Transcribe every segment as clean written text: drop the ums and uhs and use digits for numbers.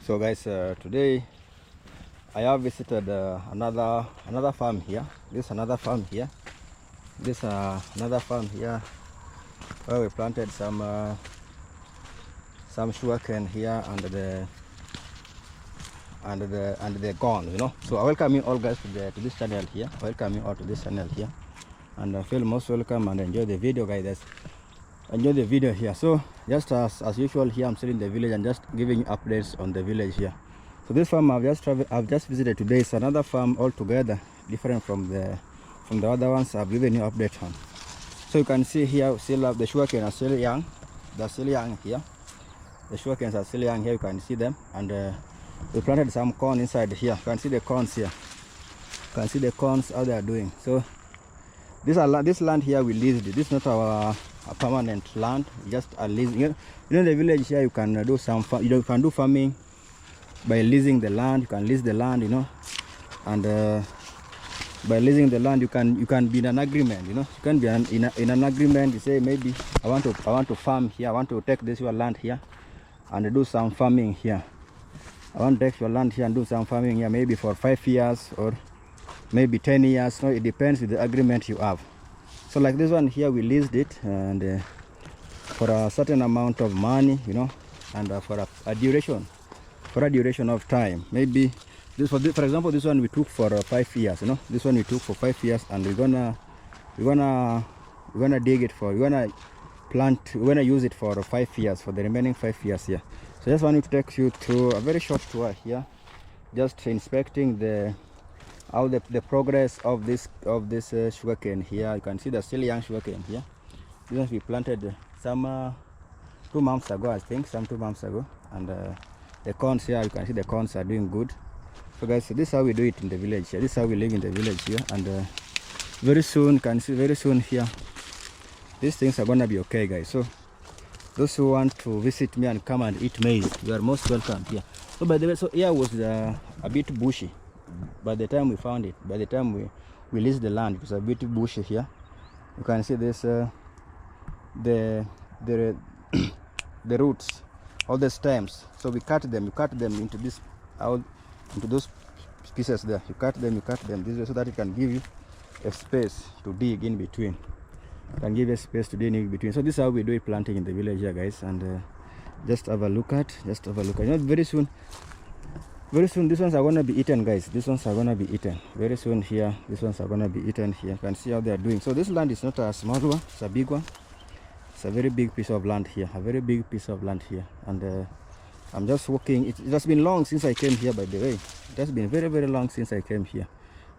So guys, today I have visited another farm here. This is another farm here. This another farm here where we planted some sugarcane here under the corn, you know. So I welcome you all guys to this channel here. Welcome you all to this channel here, and feel most welcome and enjoy the video, guys. Enjoy the video here. So just as usual here, I'm still in the village and just giving you updates on the village here. So this farm I've just visited today is another farm altogether different from the other ones I've given you update on. So you can see here still the sugarcane are still young. They're still young here. The sugarcanes are still young here. You can see them, and we planted some corn inside here. You can see the corns here. You can see the corns how they are doing. So this land here we leased. This is not our permanent land, just a leasing. You know, the village here you can do some you can do farming by leasing the land. You can lease the land, you know, and by leasing the land you can be in an agreement, you know. You can be in an agreement. You say, maybe I want to farm here, I want to take this your land here and do some farming here. I want to take your land here and do some farming here, maybe for 5 years or maybe 10 years. So it depends with the agreement you have. So like this one here, we leased it, and for a certain amount of money, you know, and for a duration of time. Maybe this, for example, this one we took for 5 years, you know. This one we took for 5 years, and we're gonna dig it for, we're gonna use it for 5 years, for the remaining 5 years here. So just wanted to take you through a very short tour here, just inspecting the progress of this sugarcane here. You can see the still young sugarcane here. This one we planted some 2 months ago, I think, 2 months ago, and the corns here, you can see the corns are doing good. So guys, so this is how we do it in the village here. This is how we live in the village here, and very soon, you can see very soon here, these things are gonna be okay, guys. So those who want to visit me and come and eat maize, you are most welcome here. So by the way, so here was a bit bushy. By the time we found it, by the time we leased the land, it was a bit bushy here. You can see this the roots, all the stems. So we cut them into this into those pieces there. You cut them this way so that it can give you a space to dig in between. Can give a space to dig in between. So this is how we do it planting in the village here, guys. And just have a look at. You know, very soon these ones are gonna be eaten, guys. These ones are gonna be eaten very soon here. These ones are gonna be eaten here. You can see how they are doing. So this land is not a small one, it's a big one. It's a very big piece of land here, and I'm just walking. It has been long since I came here, by the way. It has been very, very long since I came here.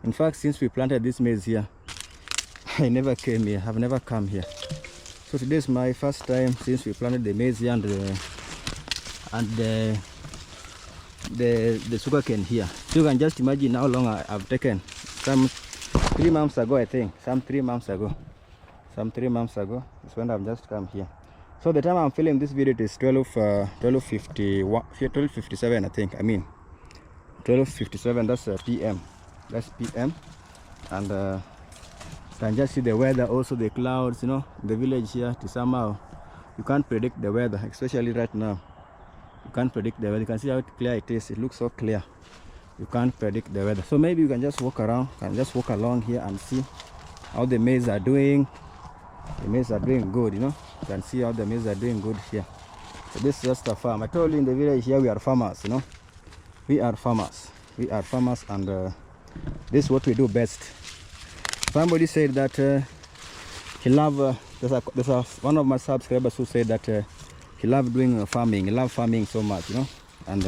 In fact, since we planted this maize here, I never came here. I've never come here. So today is my first time since we planted the maize here and the sugarcane here. So you can just imagine how long I've taken. Some 3 months ago, I think. Some 3 months ago is when I've just come here. So the time I'm filming this video, it is 12:57, I think. I mean 12:57. That's PM. That's PM. And you can just see the weather, also the clouds, you know, the village here. To somehow you can't predict the weather, especially right now. You can't predict the weather. You can see how clear it is. It looks so clear. You can't predict the weather. So maybe you can just walk around, walk along here and see how the maize are doing. The maize are doing good, you know. You can see how the maize are doing good here. So this is just a farm. I told you in the village here we are farmers, you know. We are farmers, and this is what we do best. Somebody said that he loved. There's one of my subscribers who said that he loved doing farming. He loved farming so much, you know, and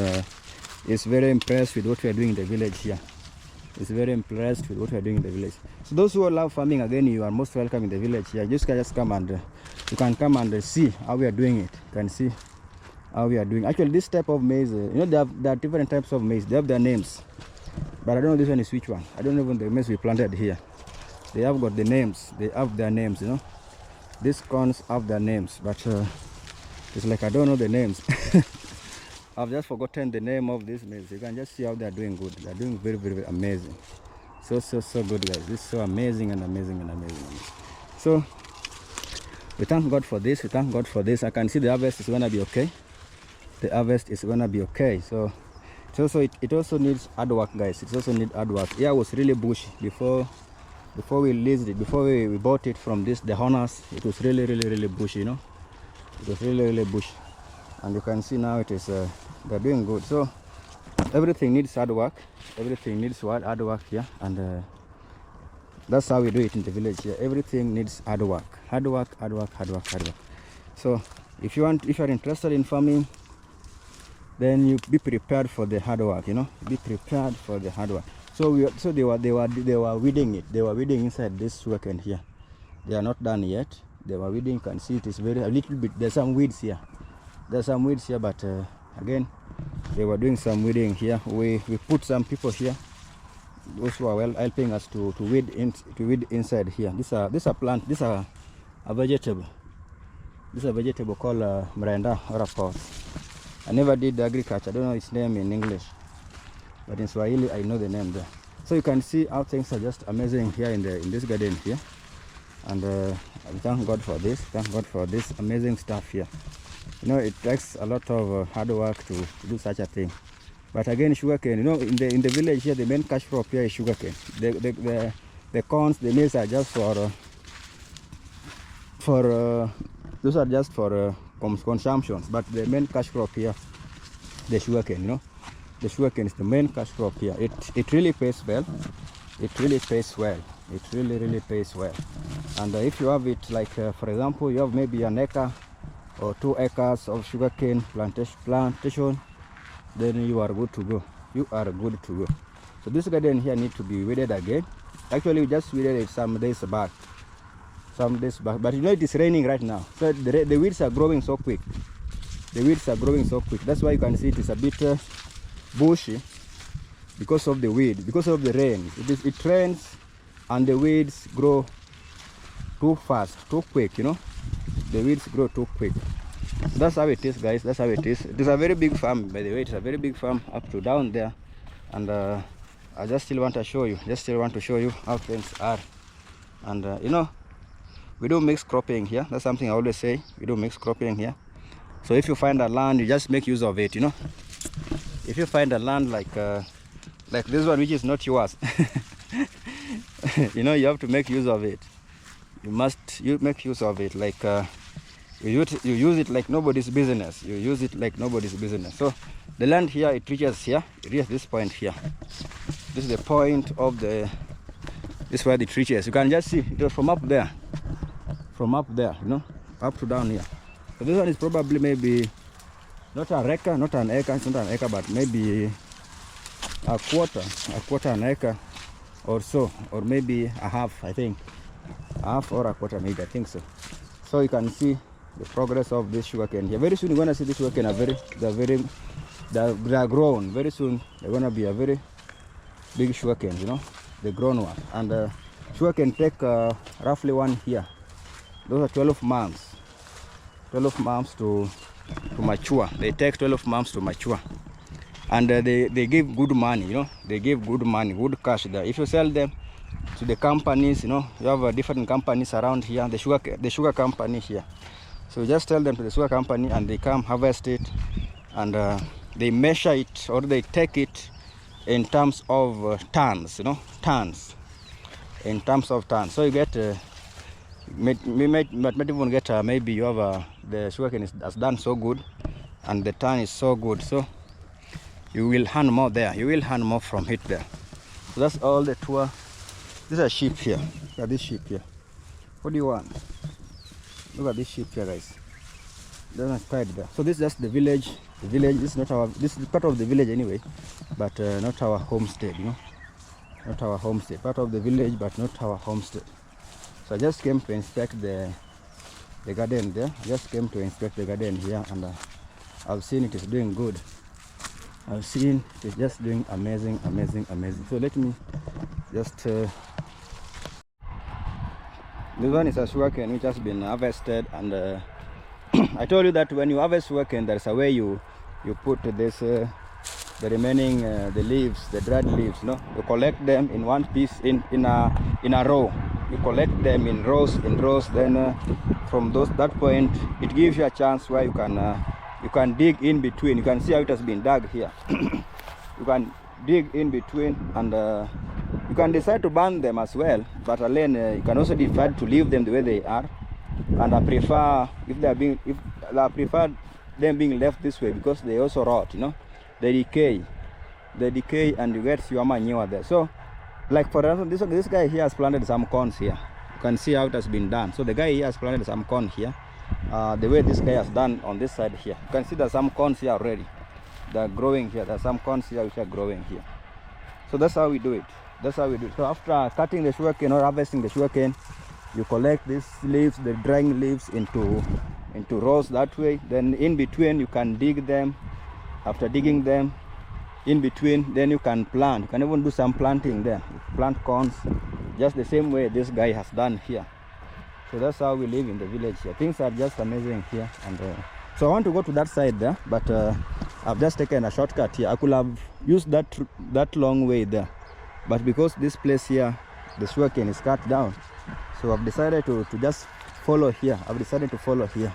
he's very impressed with what we are doing in the village here. He's very impressed with what we are doing in the village. So those who love farming, again, you are most welcome in the village here. Just come and you can come and see how we are doing it. You can see how we are doing. Actually, this type of maize, you know, there are different types of maize. They have their names, but I don't know this one is which one. I don't know even the maize we planted here. They have got the names. They have their names, you know. These corns have their names, but it's like I don't know the names. I've just forgotten the name of this maize. You can just see how they are doing good. They are doing very, very, very amazing. So good, guys. This is so amazing. So we thank God for this. I can see the harvest is gonna be okay. So It also needs hard work, guys. It also needs hard work. Here was really bushy before we leased it, before we bought it from the owners. It was really bushy, you know. It was really bushy, and you can see now it is they're doing good. So everything needs hard work. Everything needs hard work here, and that's how we do it in the village here. Everything needs hard work. Hard work. So if you're interested in farming, then you be prepared for the hard work, you know. Be prepared for the hard work. So they were weeding it. They were weeding inside this sugarcane here. They are not done yet. They were weeding. You can see it is a little bit. There's some weeds here. But again, they were doing some weeding here. We put some people here. Those who are well helping us to weed inside here. This a plant. This a vegetable. This is a vegetable called mrenda or a pot. I never did agriculture. I don't know its name in English, but in Swahili I know the name there. So you can see how things are just amazing here in this garden here, and thank God for this. Thank God for this amazing stuff here. You know, it takes a lot of hard work to do such a thing. But again, sugarcane. You know, in the village here, the main cash crop here is sugarcane. The corns, the maize are just those are just for consumptions. But the main cash crop here, the sugarcane. You know, the sugarcane is the main cash crop here. It really pays well. It really pays well. It really pays well. And if you have it, like for example, you have maybe an acre or 2 acres of sugarcane plantation, then you are good to go. You are good to go. So this garden here needs to be weeded again. Actually, we just weeded it some days back. But you know it is raining right now, so the weeds are growing so quick. That's why you can see it is a bit bushy, because of the weed, because of the rain. It rains and the weeds grow too fast, too quick, you know. The weeds grow too quick. So that's how it is, guys. That's how it is. It is a very big farm, by the way. It's a very big farm up to down there, and I just still want to show you how things are. And you know, we do mixed cropping here. That's something I always say. We do mixed cropping here. So if you find a land, you just make use of it, you know. If you find a land like this one, which is not yours, you know, you have to make use of it. You make use of it, like you use it like nobody's business. You use it like nobody's business. So the land here, it reaches here. It reaches this point here. This is the point of this is where it reaches. You can just see it was from up there, you know, up to down here. So this one is probably maybe not an acre, it's not an acre, but maybe a quarter an acre or so, or maybe a half, I think. A half or a quarter, maybe, I think so. So you can see the progress of this sugarcane here. Very soon you're gonna see this sugarcane they are grown. Very soon they're gonna be a very big sugarcane, you know, the grown one. And sugarcane take roughly 1 year. Those are 12 months. 12 months to mature. They take 12 months to mature, and they give good money, you know. They give good money, good cash there. If you sell them to the companies, you know, you have different companies around here. The sugar company here. So just tell them to the sugar company, and they come harvest it, and they measure it, or they take it in terms of tons, you know, tons. In terms of tons. So you get. We might even get maybe you have the sugarcane has done so good, and the ton is so good, so you will earn more there. You will earn more from it there. So that's all the tour. These are sheep here. Look at this sheep here. What do you want? Look at this sheep here, guys. They're not quite there. So this is just the village. The village. This is part of the village anyway, but not our homestead. You know, not our homestead. Part of the village, but not our homestead. So I just came to inspect the garden there. I just came to inspect the garden here, and I've seen it is doing good. I've seen it is just doing amazing. So let me just this one is a sugarcane which has been harvested, and I told you that when you harvest sugarcane, there's a way you put this the remaining the leaves, the dried leaves, you know, you collect them in one piece in a row. You collect them in rows, then from that point it gives you a chance where you can dig in between. You can see how it has been dug here. you can dig in between, and you can decide to burn them as well, but again you can also decide to leave them the way they are. And I prefer I prefer them being left this way, because they also rot, you know, they decay, and you get your manure there. So like for example, this guy here has planted some corns here. You can see how it has been done. So the guy here has planted some corn here, the way this guy has done on this side here. You can see there's some corns here already. They're growing here. There's some corns here which are growing here. So that's how we do it. That's how we do it. So after cutting the sugarcane or harvesting the sugarcane, you collect these leaves, the drying leaves, into rows that way. Then in between you can dig them. After digging them in between, then you can plant. You can even do some planting there. You plant corns just the same way this guy has done here. So that's how we live in the village here. Things are just amazing here. And so I want to go to that side there, but I've just taken a shortcut here. I could have used that long way there, but because this place here, the sugarcane is cut down, so I've decided to just follow here. I've decided to follow here,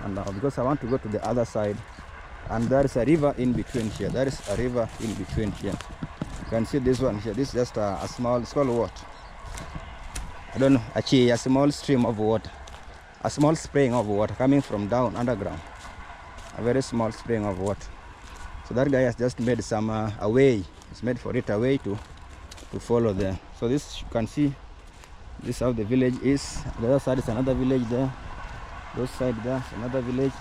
and because I want to go to the other side, and there is a river in between here. There is a river in between here. You can see this one here. This is just a small what? I don't know. Actually, a small stream of water, a small spring of water coming from down underground. A very small spring of water. So that guy has just made some a way. It's made for it a way to follow there. So this, you can see, this is how the village is. The other side is another village there. Those side there is another village.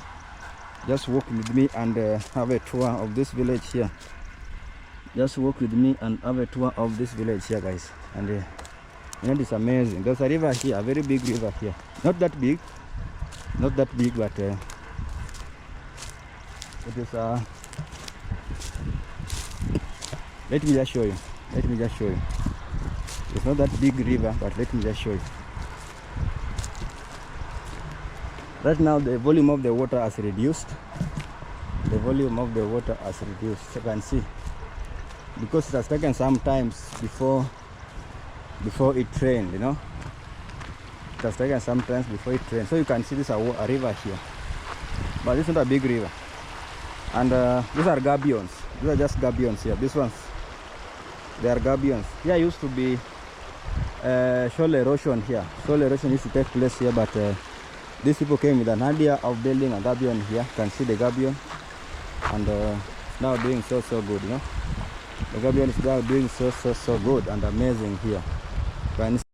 Just walk with me and have a tour of this village here. Just walk with me and have a tour of this village here, guys. And you know, it's amazing. There's a river here, a very big river here. Not that big, but it is let me just show you. It's not that big river, but let me just show you. Right now the volume of the water has reduced. You can see, because it has taken some times before it rained, you know. It has taken some times before it rained. So you can see this a river here, but it's not a big river. And these are gabions. These are just gabions here. These ones, they are gabions. Here used to be shoal erosion here. Shoal erosion used to take place here, but these people came with an idea of building a gabion here. You can see the gabion, and now doing so good, you know. The gabion is now doing so good and amazing here. You can